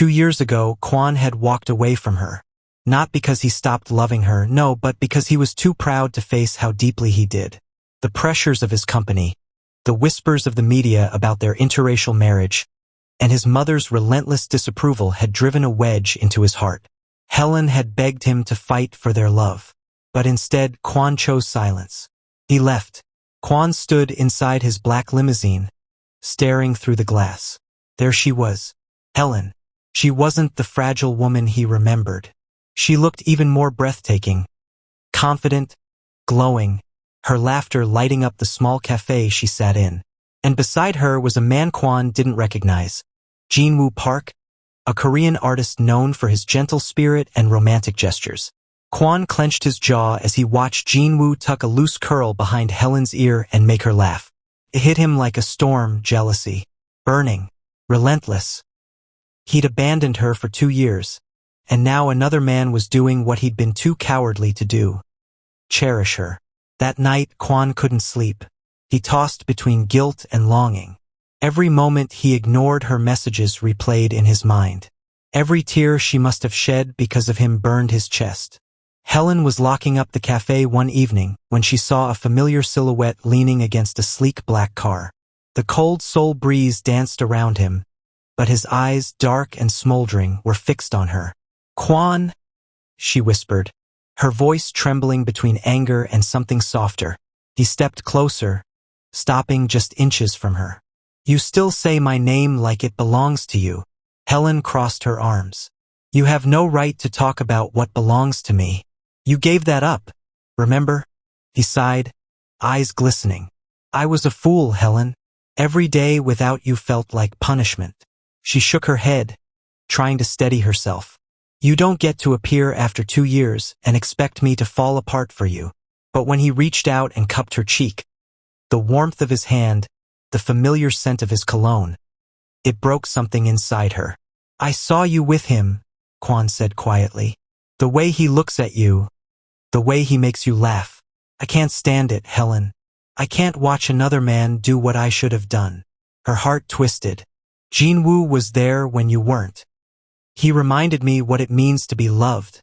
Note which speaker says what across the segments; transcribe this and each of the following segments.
Speaker 1: 2 years ago, Quan had walked away from her. Not because he stopped loving her, no, but because he was too proud to face how deeply he did. The pressures of his company, the whispers of the media about their interracial marriage, and his mother's relentless disapproval had driven a wedge into his heart. Helen had begged him to fight for their love. But instead, Quan chose silence. He left. Quan stood inside his black limousine, staring through the glass. There she was, Helen. She wasn't the fragile woman he remembered. She looked even more breathtaking, confident, glowing, her laughter lighting up the small cafe she sat in. And beside her was a man Quan didn't recognize, Jin-woo Park, a Korean artist known for his gentle spirit and romantic gestures. Quan clenched his jaw as he watched Jin-woo tuck a loose curl behind Helen's ear and make her laugh. It hit him like a storm, jealousy, burning, relentless. He'd abandoned her for 2 years, and now another man was doing what he'd been too cowardly to do. Cherish her. That night, Quan couldn't sleep. He tossed between guilt and longing. Every moment he ignored her messages replayed in his mind. Every tear she must have shed because of him burned his chest. Helen was locking up the cafe one evening when she saw a familiar silhouette leaning against a sleek black car. The cold soul breeze danced around him, but his eyes, dark and smoldering, were fixed on her. "Quan," she whispered, her voice trembling between anger and something softer. He stepped closer, stopping just inches from her. "You still say my name like it belongs to you." Helen crossed her arms. "You have no right to talk about what belongs to me. You gave that up, remember?" He sighed, eyes glistening. "I was a fool, Helen. Every day without you felt like punishment." She shook her head, trying to steady herself. "You don't get to appear after 2 years and expect me to fall apart for you." But when he reached out and cupped her cheek, the warmth of his hand, the familiar scent of his cologne, it broke something inside her. "I saw you with him," Quan said quietly. "The way he looks at you, the way he makes you laugh. I can't stand it, Helen. I can't watch another man do what I should have done." Her heart twisted. "Jin-woo was there when you weren't. He reminded me what it means to be loved."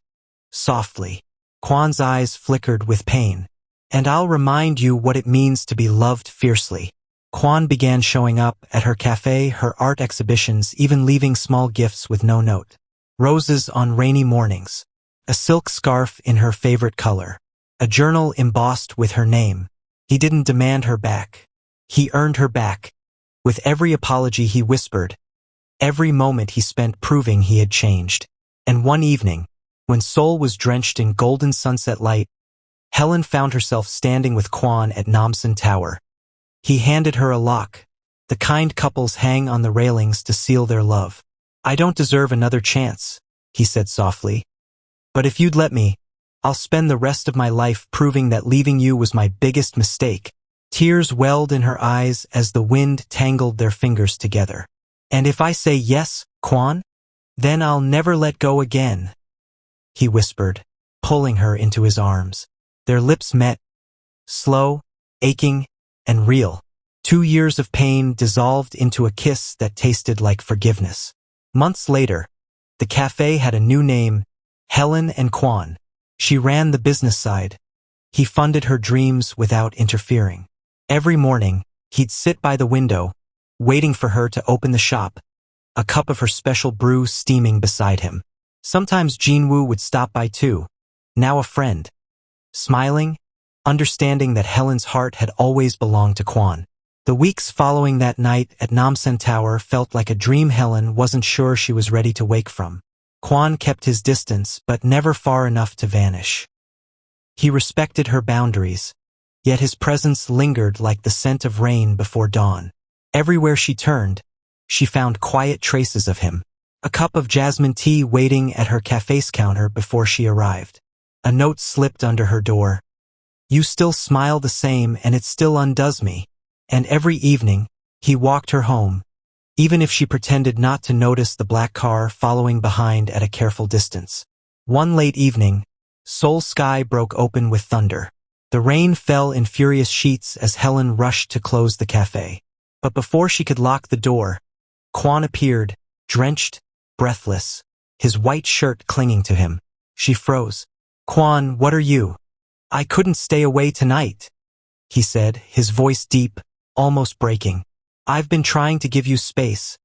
Speaker 1: Softly, Quan's eyes flickered with pain. "And I'll remind you what it means to be loved fiercely." Quan began showing up at her cafe, her art exhibitions, even leaving small gifts with no note. Roses on rainy mornings, a silk scarf in her favorite color, a journal embossed with her name. He didn't demand her back. He earned her back. With every apology he whispered, every moment he spent proving he had changed. And one evening, when Seoul was drenched in golden sunset light, Helen found herself standing with Quan at Namsan Tower. He handed her a lock, the kind couples hang on the railings to seal their love. "I don't deserve another chance," he said softly. "But if you'd let me, I'll spend the rest of my life proving that leaving you was my biggest mistake." Tears welled in her eyes as the wind tangled their fingers together. "And if I say yes, Quan, then I'll never let go again," he whispered, pulling her into his arms. Their lips met, slow, aching, and real. 2 years of pain dissolved into a kiss that tasted like forgiveness. Months later, the cafe had a new name, Helen and Quan. She ran the business side. He funded her dreams without interfering. Every morning, he'd sit by the window, waiting for her to open the shop, a cup of her special brew steaming beside him. Sometimes Jin-woo would stop by too, now a friend, smiling, understanding that Helen's heart had always belonged to Quan. The weeks following that night at Namsan Tower felt like a dream Helen wasn't sure she was ready to wake from. Quan kept his distance, but never far enough to vanish. He respected her boundaries, yet his presence lingered like the scent of rain before dawn. Everywhere she turned, she found quiet traces of him. A cup of jasmine tea waiting at her cafe's counter before she arrived. A note slipped under her door. "You still smile the same and it still undoes me." And every evening, he walked her home, even if she pretended not to notice the black car following behind at a careful distance. One late evening, Seoul's sky broke open with thunder. The rain fell in furious sheets as Helen rushed to close the cafe. But before she could lock the door, Quan appeared, drenched, breathless, his white shirt clinging to him. She froze. "Quan, what are you?" "I couldn't stay away tonight," he said, his voice deep, almost breaking. "I've been trying to give you space,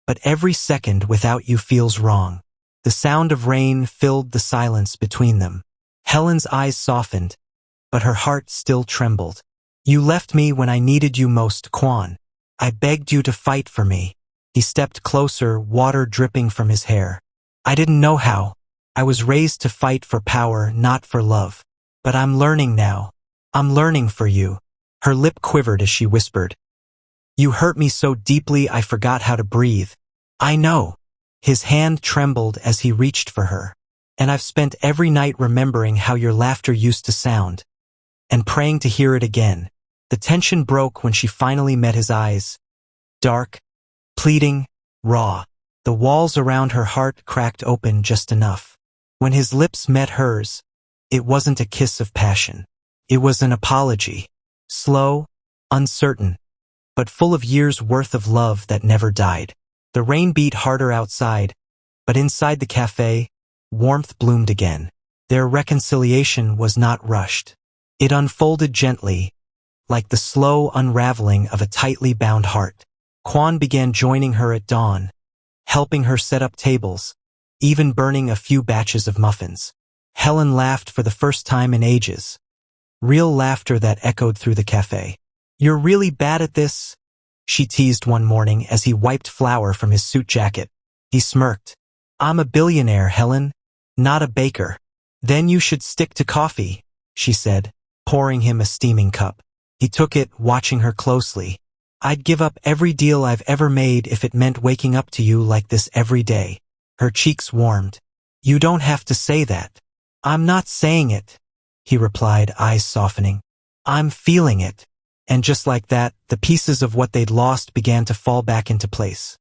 Speaker 1: but every second without you feels wrong." The sound of rain filled the silence between them. Helen's eyes softened, but her heart still trembled. "You left me when I needed you most, Quan. I begged you to fight for me." He stepped closer, water dripping from his hair. "I didn't know how. I was raised to fight for power, not for love. But I'm learning now. I'm learning for you." Her lip quivered as she whispered, "You hurt me so deeply I forgot how to breathe." "I know." His hand trembled as he reached for her. "And I've spent every night remembering how your laughter used to sound, and praying to hear it again." The tension broke when she finally met his eyes. Dark, pleading, raw. The walls around her heart cracked open just enough. When his lips met hers, it wasn't a kiss of passion. It was an apology. Slow, uncertain, but full of years' worth of love that never died. The rain beat harder outside, but inside the cafe, warmth bloomed again. Their reconciliation was not rushed. It unfolded gently, like the slow unraveling of a tightly bound heart. Quan began joining her at dawn, helping her set up tables, even burning a few batches of muffins. Helen laughed for the first time in ages. Real laughter that echoed through the cafe. "You're really bad at this," she teased one morning as he wiped flour from his suit jacket. He smirked. "I'm a billionaire, Helen, not a baker." "Then you should stick to coffee," she said, pouring him a steaming cup. He took it, watching her closely. "I'd give up every deal I've ever made if it meant waking up to you like this every day." Her cheeks warmed. "You don't have to say that." "I'm not saying it," he replied, eyes softening. "I'm feeling it." And just like that, the pieces of what they'd lost began to fall back into place.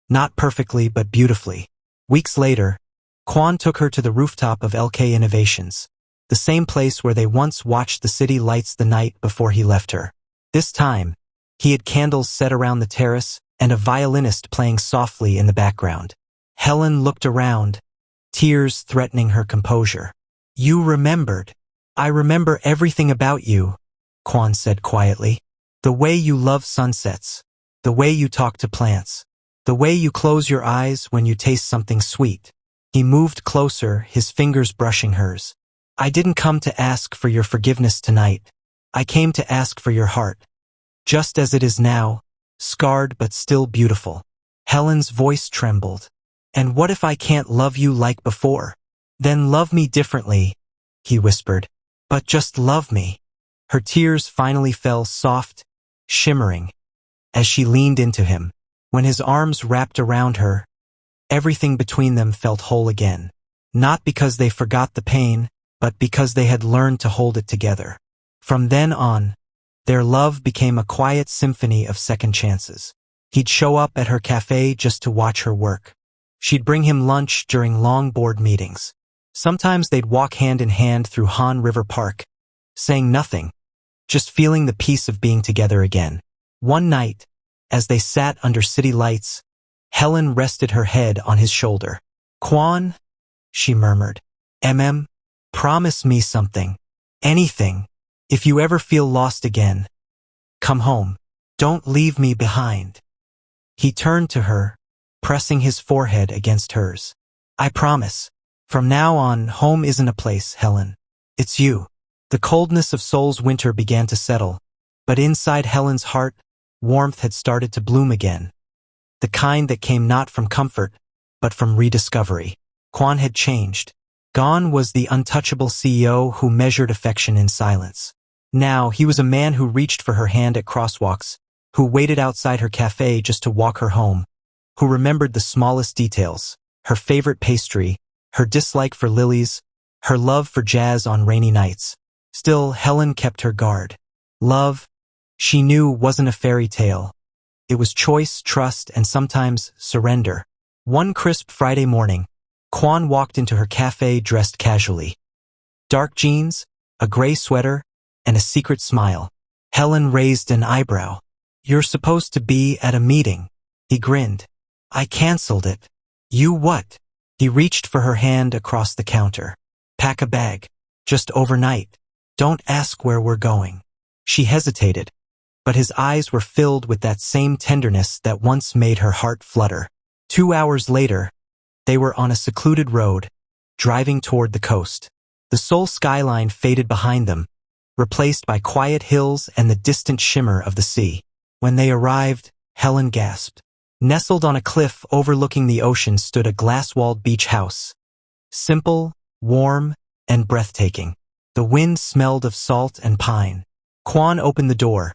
Speaker 1: Not perfectly, but beautifully. Weeks later, Quan took her to the rooftop of LK Innovations, the same place where they once watched the city lights the night before he left her. This time, he had candles set around the terrace and a violinist playing softly in the background. Helen looked around, tears threatening her composure. "You remembered." "I remember everything about you," Quan said quietly. "The way you love sunsets, the way you talk to plants, the way you close your eyes when you taste something sweet." He moved closer, his fingers brushing hers. "I didn't come to ask for your forgiveness tonight. I came to ask for your heart. Just as it is now, scarred but still beautiful." Helen's voice trembled. "And what if I can't love you like before?" "Then love me differently," he whispered. "But just love me." Her tears finally fell soft, shimmering, as she leaned into him. When his arms wrapped around her, everything between them felt whole again. Not because they forgot the pain, but because they had learned to hold it together. From then on, their love became a quiet symphony of second chances. He'd show up at her cafe just to watch her work. She'd bring him lunch during long board meetings. Sometimes they'd walk hand in hand through Han River Park, saying nothing, just feeling the peace of being together again. One night, as they sat under city lights, Helen rested her head on his shoulder. "Quan," she murmured, promise me something. Anything. If you ever feel lost again, come home. Don't leave me behind." He turned to her, pressing his forehead against hers. "I promise. From now on, home isn't a place, Helen. It's you." The coldness of Seoul's winter began to settle, but inside Helen's heart, warmth had started to bloom again. The kind that came not from comfort, but from rediscovery. Quan had changed. Gone was the untouchable CEO who measured affection in silence. Now he was a man who reached for her hand at crosswalks, who waited outside her cafe just to walk her home, who remembered the smallest details, her favorite pastry, her dislike for lilies, her love for jazz on rainy nights. Still, Helen kept her guard. Love, she knew, wasn't a fairy tale. It was choice, trust, and sometimes surrender. One crisp Friday morning, Quan walked into her cafe dressed casually. Dark jeans, a gray sweater, and a secret smile. Helen raised an eyebrow. "You're supposed to be at a meeting." He grinned. "I canceled it." You what? He reached for her hand across the counter. Pack a bag. Just overnight. Don't ask where we're going. She hesitated, but his eyes were filled with that same tenderness that once made her heart flutter. 2 hours later, they were on a secluded road, driving toward the coast. The Seoul skyline faded behind them, replaced by quiet hills and the distant shimmer of the sea. When they arrived, Helen gasped. Nestled on a cliff overlooking the ocean stood a glass-walled beach house. Simple, warm, and breathtaking. The wind smelled of salt and pine. Kwon opened the door,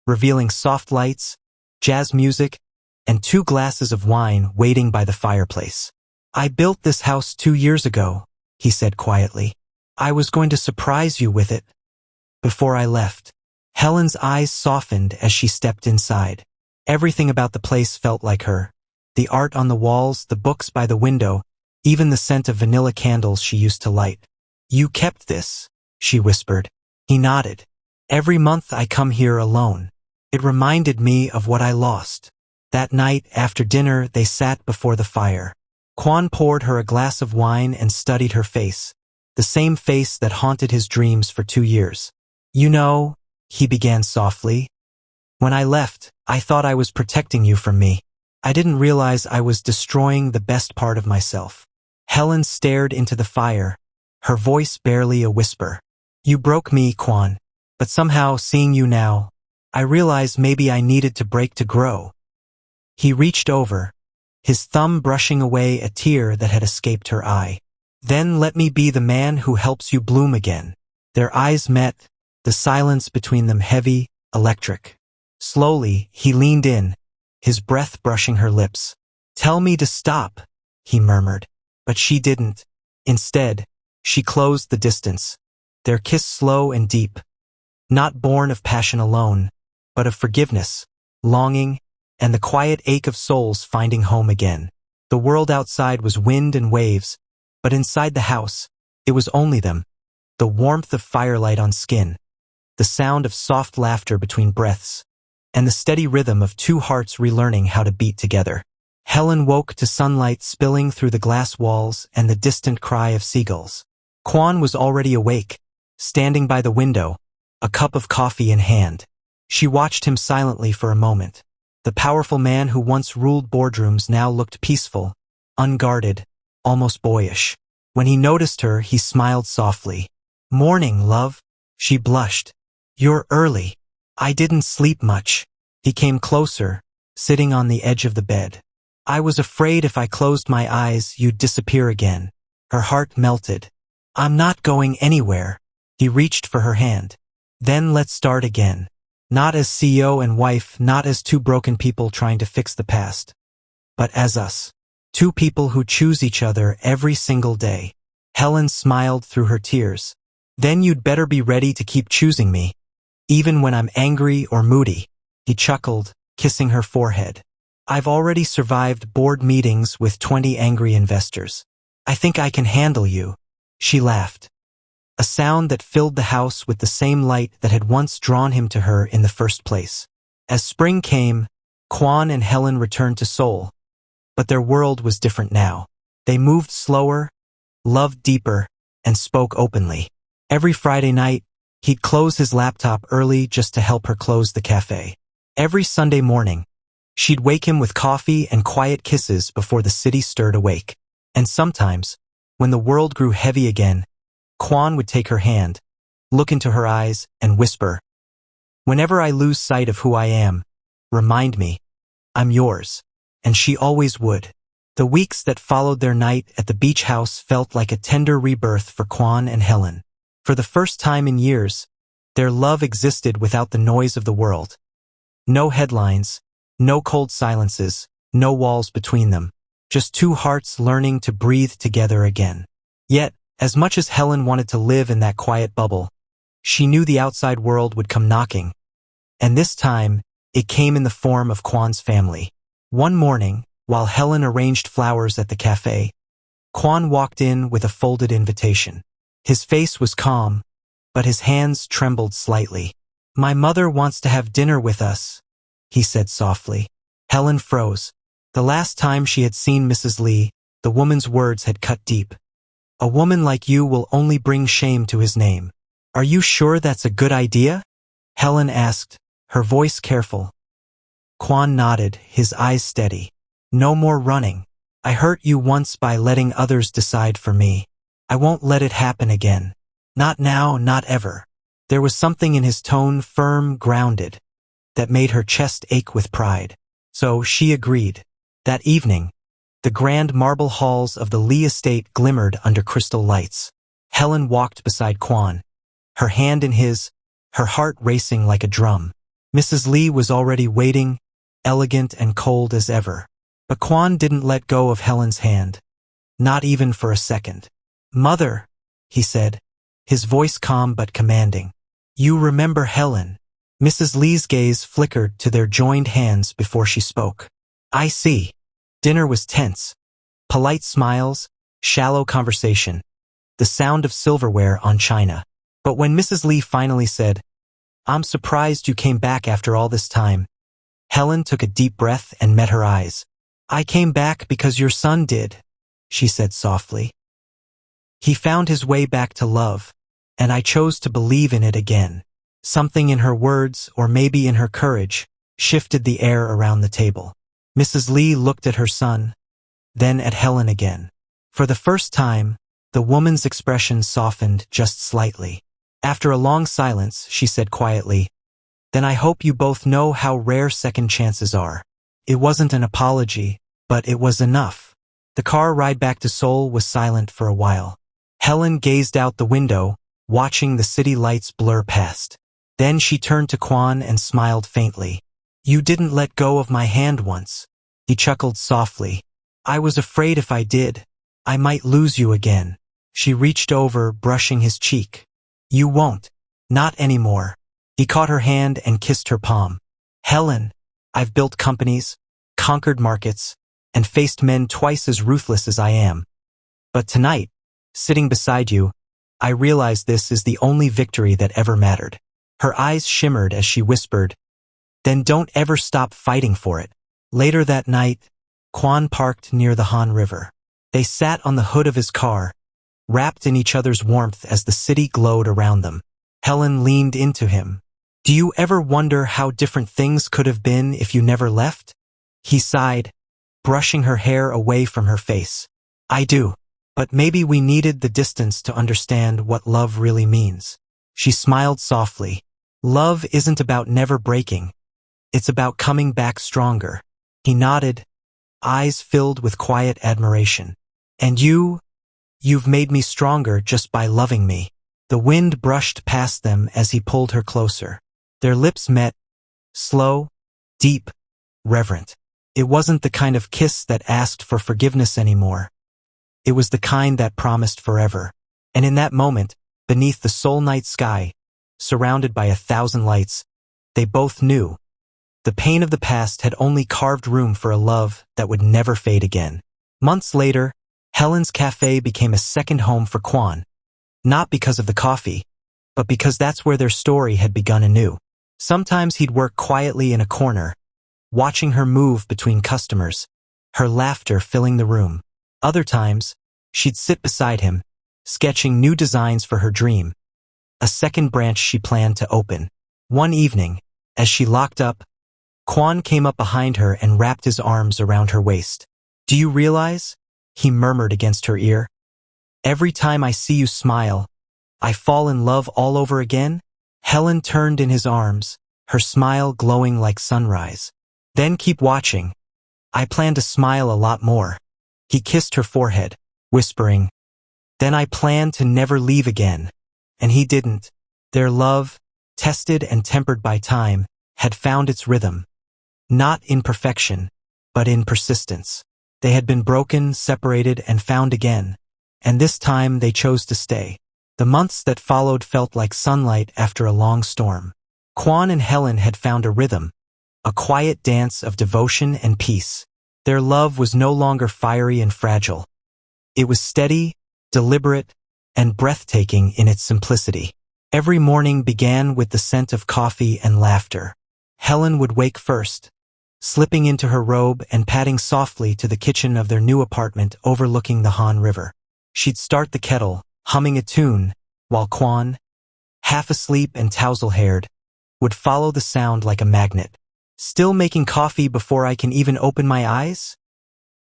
Speaker 1: revealing soft lights, jazz music, and 2 glasses of wine waiting by the fireplace. I built this house 2 years ago, he said quietly. I was going to surprise you with it. Before I left, Helen's eyes softened as she stepped inside. Everything about the place felt like her. The art on the walls, the books by the window, even the scent of vanilla candles she used to light. You kept this, she whispered. He nodded. Every month I come here alone. It reminded me of what I lost. That night, after dinner, they sat before the fire. Kwon poured her a glass of wine and studied her face, the same face that haunted his dreams for 2 years. You know, he began softly, when I left, I thought I was protecting you from me. I didn't realize I was destroying the best part of myself. Helen stared into the fire, her voice barely a whisper. You broke me, Kwon, but somehow seeing you now, I realized maybe I needed to break to grow. He reached over, his thumb brushing away a tear that had escaped her eye. Then let me be the man who helps you bloom again. Their eyes met, the silence between them heavy, electric. Slowly, he leaned in, his breath brushing her lips. Tell me to stop, he murmured. But she didn't. Instead, she closed the distance, their kiss slow and deep, not born of passion alone, but of forgiveness, longing, and the quiet ache of souls finding home again. The world outside was wind and waves, but inside the house, it was only them. The warmth of firelight on skin, the sound of soft laughter between breaths, and the steady rhythm of 2 hearts relearning how to beat together. Helen woke to sunlight spilling through the glass walls and the distant cry of seagulls. Kwon was already awake, standing by the window, a cup of coffee in hand. She watched him silently for a moment. The powerful man who once ruled boardrooms now looked peaceful, unguarded, almost boyish. When he noticed her, he smiled softly. Morning, love. She blushed. You're early. I didn't sleep much. He came closer, sitting on the edge of the bed. I was afraid if I closed my eyes, you'd disappear again. Her heart melted. I'm not going anywhere. He reached for her hand. Then let's start again. Not as CEO and wife, not as 2 broken people trying to fix the past, but as us. 2 people who choose each other every single day. Helen smiled through her tears. Then you'd better be ready to keep choosing me, even when I'm angry or moody. He chuckled, kissing her forehead. I've already survived board meetings with 20 angry investors. I think I can handle you. She laughed, a sound that filled the house with the same light that had once drawn him to her in the first place. As spring came, Kwon and Helen returned to Seoul, but their world was different now. They moved slower, loved deeper, and spoke openly. Every Friday night, he'd close his laptop early just to help her close the cafe. Every Sunday morning, she'd wake him with coffee and quiet kisses before the city stirred awake. And sometimes, when the world grew heavy again, Kwon would take her hand, look into her eyes, and whisper, whenever I lose sight of who I am, remind me, I'm yours. And she always would. The weeks that followed their night at the beach house felt like a tender rebirth for Kwon and Helen. For the first time in years, their love existed without the noise of the world. No headlines, no cold silences, no walls between them. Just 2 hearts learning to breathe together again. Yet, as much as Helen wanted to live in that quiet bubble, she knew the outside world would come knocking. And this time, it came in the form of Kwon's family. One morning, while Helen arranged flowers at the cafe, Kwon walked in with a folded invitation. His face was calm, but his hands trembled slightly. My mother wants to have dinner with us, he said softly. Helen froze. The last time she had seen Mrs. Lee, The woman's words had cut deep. A woman like you will only bring shame to his name. Are you sure that's a good idea? Helen asked, her voice careful. Quan nodded, his eyes steady. No more running. I hurt you once by letting others decide for me. I won't let it happen again. Not now, not ever. There was something in his tone, firm, grounded, that made her chest ache with pride. So she agreed. That evening, the grand marble halls of the Lee estate glimmered under crystal lights. Helen walked beside Quan, her hand in his, her heart racing like a drum. Mrs. Lee was already waiting, elegant and cold as ever. But Quan didn't let go of Helen's hand. Not even for a second. "Mother," he said, his voice calm but commanding. "You remember Helen." Mrs. Lee's gaze flickered to their joined hands before she spoke. "I see." Dinner was tense. Polite smiles, shallow conversation, the sound of silverware on china. But when Mrs. Lee finally said, "I'm surprised you came back after all this time," Helen took a deep breath and met her eyes. "I came back because your son did," she said softly. "He found his way back to love, and I chose to believe in it again." Something in her words, or maybe in her courage, shifted the air around the table. Mrs. Lee looked at her son, then at Helen again. For the first time, the woman's expression softened just slightly. After a long silence, she said quietly, "Then I hope you both know how rare second chances are." It wasn't an apology, but it was enough. The car ride back to Seoul was silent for a while. Helen gazed out the window, watching the city lights blur past. Then she turned to Quan and smiled faintly. "You didn't let go of my hand once." He chuckled softly. "I was afraid if I did, I might lose you again." She reached over, brushing his cheek. "You won't. Not anymore." He caught her hand and kissed her palm. "Helen, I've built companies, conquered markets, and faced men twice as ruthless as I am. But tonight, sitting beside you, I realize this is the only victory that ever mattered." Her eyes shimmered as she whispered, "Then don't ever stop fighting for it." Later that night, Quan parked near the Han River. They sat on the hood of his car, wrapped in each other's warmth as the city glowed around them. Helen leaned into him. "Do you ever wonder how different things could have been if you never left?" He sighed, brushing her hair away from her face. "I do. But maybe we needed the distance to understand what love really means." She smiled softly. "Love isn't about never breaking. It's about coming back stronger." He nodded, eyes filled with quiet admiration. "And you've made me stronger just by loving me." The wind brushed past them as he pulled her closer. Their lips met, slow, deep, reverent. It wasn't the kind of kiss that asked for forgiveness anymore. It was the kind that promised forever. And in that moment, beneath the Seoul night sky, surrounded by 1,000 lights, they both knew the pain of the past had only carved room for a love that would never fade again. Months later, Helen's Cafe became a second home for Quan, not because of the coffee, but because that's where their story had begun anew. Sometimes he'd work quietly in a corner, watching her move between customers, her laughter filling the room. Other times, she'd sit beside him, sketching new designs for her dream, a second branch she planned to open. One evening, as she locked up, Quan came up behind her and wrapped his arms around her waist. "Do you realize?" he murmured against her ear. "Every time I see you smile, I fall in love all over again." Helen turned in his arms, her smile glowing like sunrise. "Then keep watching. I plan to smile a lot more." He kissed her forehead, whispering, "Then I plan to never leave again." And he didn't. Their love, tested and tempered by time, had found its rhythm. Not in perfection, but in persistence. They had been broken, separated, and found again. And this time they chose to stay. The months that followed felt like sunlight after a long storm. Quan and Helen had found a rhythm, a quiet dance of devotion and peace. Their love was no longer fiery and fragile. It was steady, deliberate, and breathtaking in its simplicity. Every morning began with the scent of coffee and laughter. Helen would wake first, slipping into her robe and padding softly to the kitchen of their new apartment overlooking the Han River. She'd start the kettle, humming a tune, while Quan, half asleep and tousle-haired, would follow the sound like a magnet. "Still making coffee before I can even open my eyes?"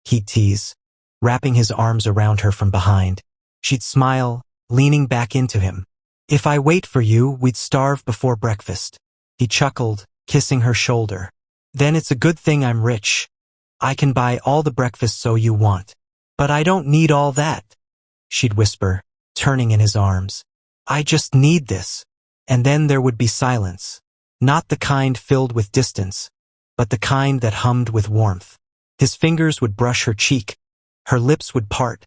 Speaker 1: He'd tease, wrapping his arms around her from behind. She'd smile, leaning back into him. "If I wait for you, we'd starve before breakfast." He chuckled, kissing her shoulder. "Then it's a good thing I'm rich. I can buy all the breakfast so you want." "But I don't need all that," she'd whisper, turning in his arms. "I just need this." And then there would be silence. Not the kind filled with distance, but the kind that hummed with warmth. His fingers would brush her cheek, her lips would part,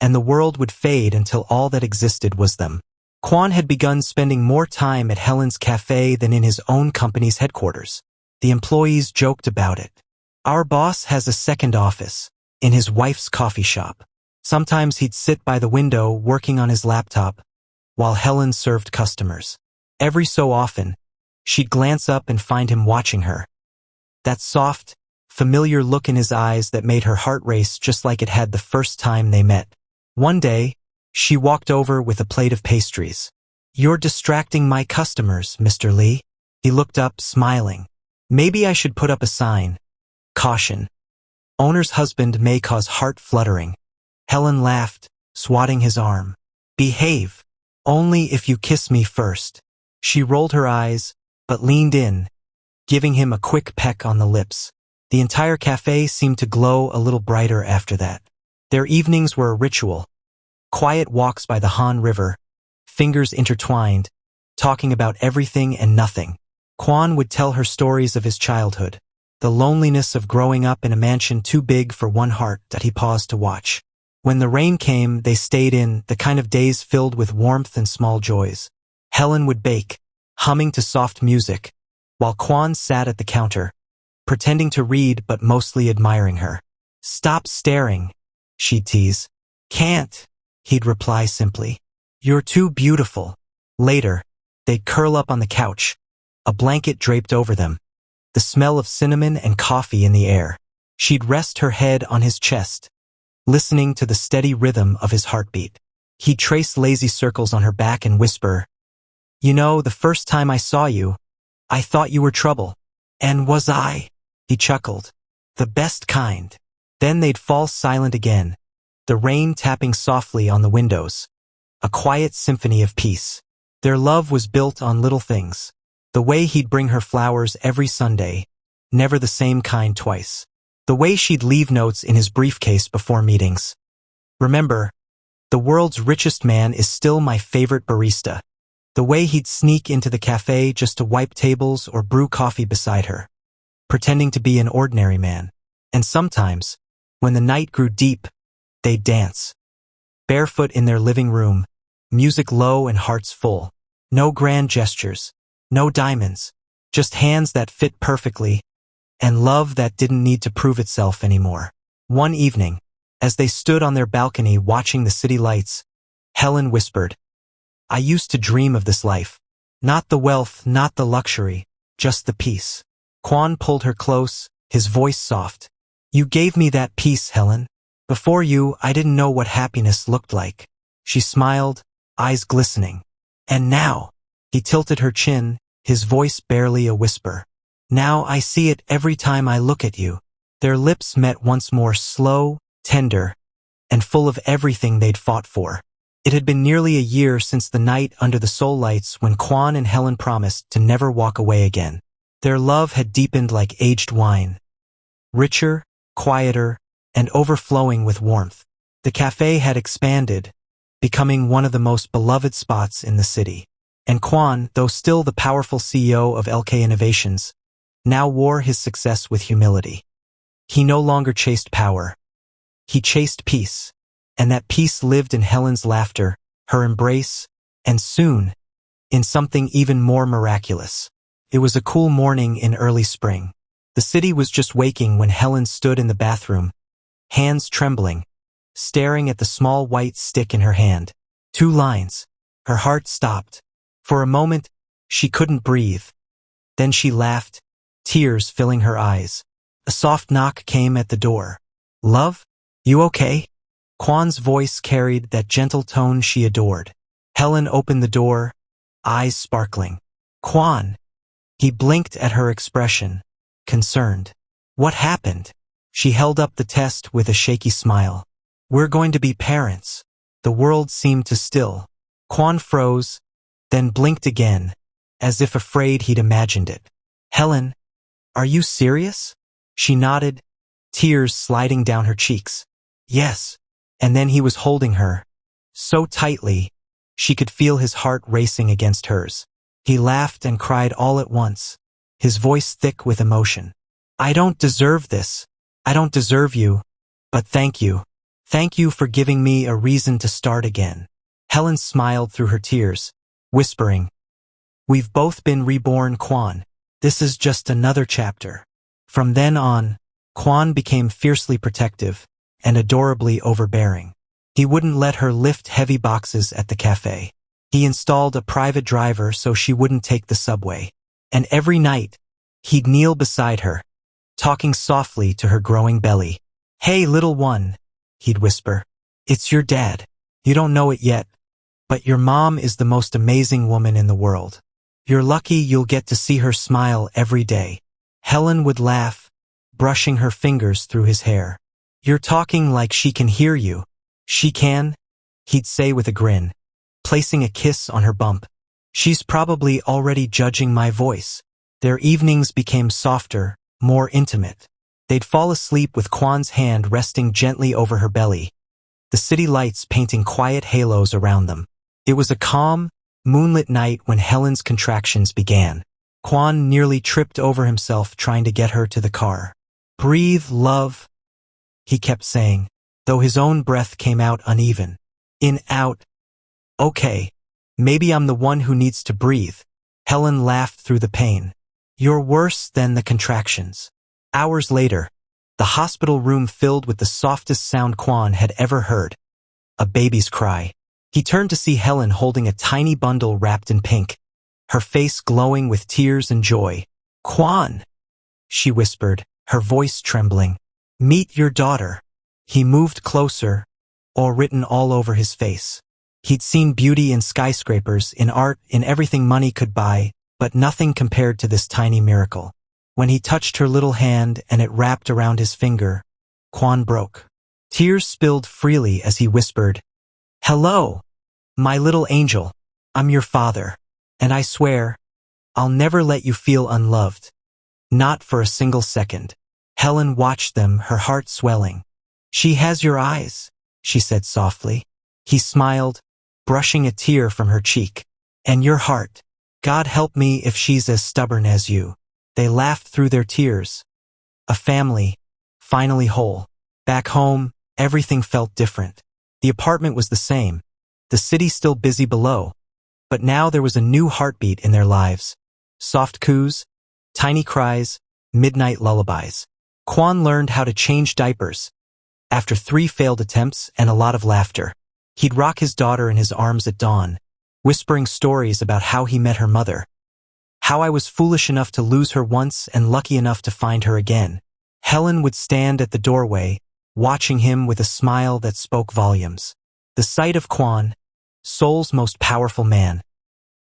Speaker 1: and the world would fade until all that existed was them. Quan had begun spending more time at Helen's cafe than in his own company's headquarters. The employees joked about it. "Our boss has a second office, in his wife's coffee shop." Sometimes he'd sit by the window working on his laptop, while Helen served customers. Every so often, she'd glance up and find him watching her. That soft, familiar look in his eyes that made her heart race just like it had the first time they met. One day, she walked over with a plate of pastries. "You're distracting my customers, Mr. Lee." He looked up, smiling. "Maybe I should put up a sign. Caution. Owner's husband may cause heart fluttering." Helen laughed, swatting his arm. "Behave. Only if you kiss me first." She rolled her eyes, but leaned in, giving him a quick peck on the lips. The entire cafe seemed to glow a little brighter after that. Their evenings were a ritual. Quiet walks by the Han River, fingers intertwined, talking about everything and nothing. Quan would tell her stories of his childhood, the loneliness of growing up in a mansion too big for one heart that he paused to watch. When the rain came, they stayed in, the kind of days filled with warmth and small joys. Helen would bake, humming to soft music, while Quan sat at the counter, pretending to read but mostly admiring her. "Stop staring," she'd tease. "Can't," he'd reply simply. "You're too beautiful." Later, they'd curl up on the couch, a blanket draped over them, the smell of cinnamon and coffee in the air. She'd rest her head on his chest, listening to the steady rhythm of his heartbeat. He'd trace lazy circles on her back and whisper, "You know, the first time I saw you, I thought you were trouble." "And was I?" He chuckled. "The best kind." Then they'd fall silent again, the rain tapping softly on the windows, a quiet symphony of peace. Their love was built on little things. The way he'd bring her flowers every Sunday, never the same kind twice. The way she'd leave notes in his briefcase before meetings. "Remember, the world's richest man is still my favorite barista." The way he'd sneak into the cafe just to wipe tables or brew coffee beside her, pretending to be an ordinary man. And sometimes, when the night grew deep, they'd dance. Barefoot in their living room, music low and hearts full. No grand gestures, no diamonds, just hands that fit perfectly, and love that didn't need to prove itself anymore. One evening, as they stood on their balcony watching the city lights, Helen whispered, "I used to dream of this life. Not the wealth, not the luxury, just the peace." Quan pulled her close, his voice soft. "You gave me that peace, Helen. Before you, I didn't know what happiness looked like." She smiled, eyes glistening. "And now," he tilted her chin, his voice barely a whisper. "Now I see it every time I look at you." Their lips met once more, slow, tender, and full of everything they'd fought for. It had been nearly a year since the night under the soul lights when Quan and Helen promised to never walk away again. Their love had deepened like aged wine, richer, quieter, and overflowing with warmth. The cafe had expanded, becoming one of the most beloved spots in the city. And Quan, though still the powerful CEO of LK Innovations, now wore his success with humility. He no longer chased power. He chased peace. And that peace lived in Helen's laughter, her embrace, and soon, in something even more miraculous. It was a cool morning in early spring. The city was just waking when Helen stood in the bathroom, hands trembling, staring at the small white stick in her hand. 2 lines. Her heart stopped. For a moment, she couldn't breathe. Then she laughed, tears filling her eyes. A soft knock came at the door. "Love? You okay?" Kwan's voice carried that gentle tone she adored. Helen opened the door, eyes sparkling. "Kwan." He blinked at her expression, concerned. "What happened?" She held up the test with a shaky smile. "We're going to be parents." The world seemed to still. Kwan froze, then blinked again, as if afraid he'd imagined it. "Helen, are you serious?" She nodded, tears sliding down her cheeks. "Yes." And then he was holding her, so tightly, she could feel his heart racing against hers. He laughed and cried all at once, his voice thick with emotion. "I don't deserve this. I don't deserve you. But thank you. Thank you for giving me a reason to start again." Helen smiled through her tears, whispering, "We've both been reborn, Kwan. This is just another chapter." From then on, Kwan became fiercely protective and adorably overbearing. He wouldn't let her lift heavy boxes at the cafe. He installed a private driver so she wouldn't take the subway. And every night, he'd kneel beside her, talking softly to her growing belly. "Hey, little one," he'd whisper. "It's your dad. You don't know it yet, but your mom is the most amazing woman in the world. You're lucky you'll get to see her smile every day." Helen would laugh, brushing her fingers through his hair. "You're talking like she can hear you." "She can," he'd say with a grin, placing a kiss on her bump. "She's probably already judging my voice." Their evenings became softer, more intimate. They'd fall asleep with Kwan's hand resting gently over her belly, the city lights painting quiet halos around them. It was a calm, moonlit night when Helen's contractions began. Kwan nearly tripped over himself trying to get her to the car. "Breathe, love," he kept saying, though his own breath came out uneven. In, out. "Okay, maybe I'm the one who needs to breathe." Helen laughed through the pain. "You're worse than the contractions." Hours later, the hospital room filled with the softest sound Kwan had ever heard. A baby's cry. He turned to see Helen holding a tiny bundle wrapped in pink, her face glowing with tears and joy. "Kwan," she whispered, her voice trembling. "Meet your daughter." He moved closer, awe written all over his face. He'd seen beauty in skyscrapers, in art, in everything money could buy, but nothing compared to this tiny miracle. When he touched her little hand and it wrapped around his finger, Kwan broke. Tears spilled freely as he whispered, "Hello, my little angel. I'm your father. And I swear, I'll never let you feel unloved. Not for a single second." Helen watched them, her heart swelling. "She has your eyes," she said softly. He smiled, brushing a tear from her cheek. "And your heart. God help me if she's as stubborn as you." They laughed through their tears. A family, finally whole. Back home, everything felt different. The apartment was the same, the city still busy below, but now there was a new heartbeat in their lives. Soft coos, tiny cries, midnight lullabies. Kwan learned how to change diapers. After 3 failed attempts and a lot of laughter, he'd rock his daughter in his arms at dawn, whispering stories about how he met her mother. How I was foolish enough to lose her once and lucky enough to find her again. Helen would stand at the doorway, watching him with a smile that spoke volumes. The sight of Kwan, Seoul's most powerful man,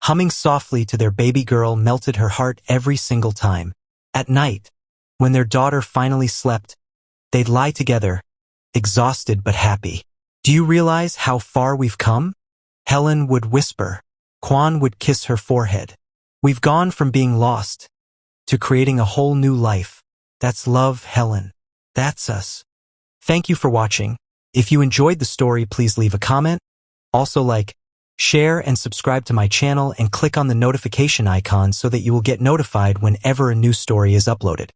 Speaker 1: humming softly to their baby girl melted her heart every single time. At night, when their daughter finally slept, they'd lie together, exhausted but happy. "Do you realize how far we've come?" Helen would whisper. Kwan would kiss her forehead. "We've gone from being lost to creating a whole new life. That's love, Helen. That's us." Thank you for watching. If you enjoyed the story, please leave a comment. Also like, share, and subscribe to my channel and click on the notification icon so that you will get notified whenever a new story is uploaded.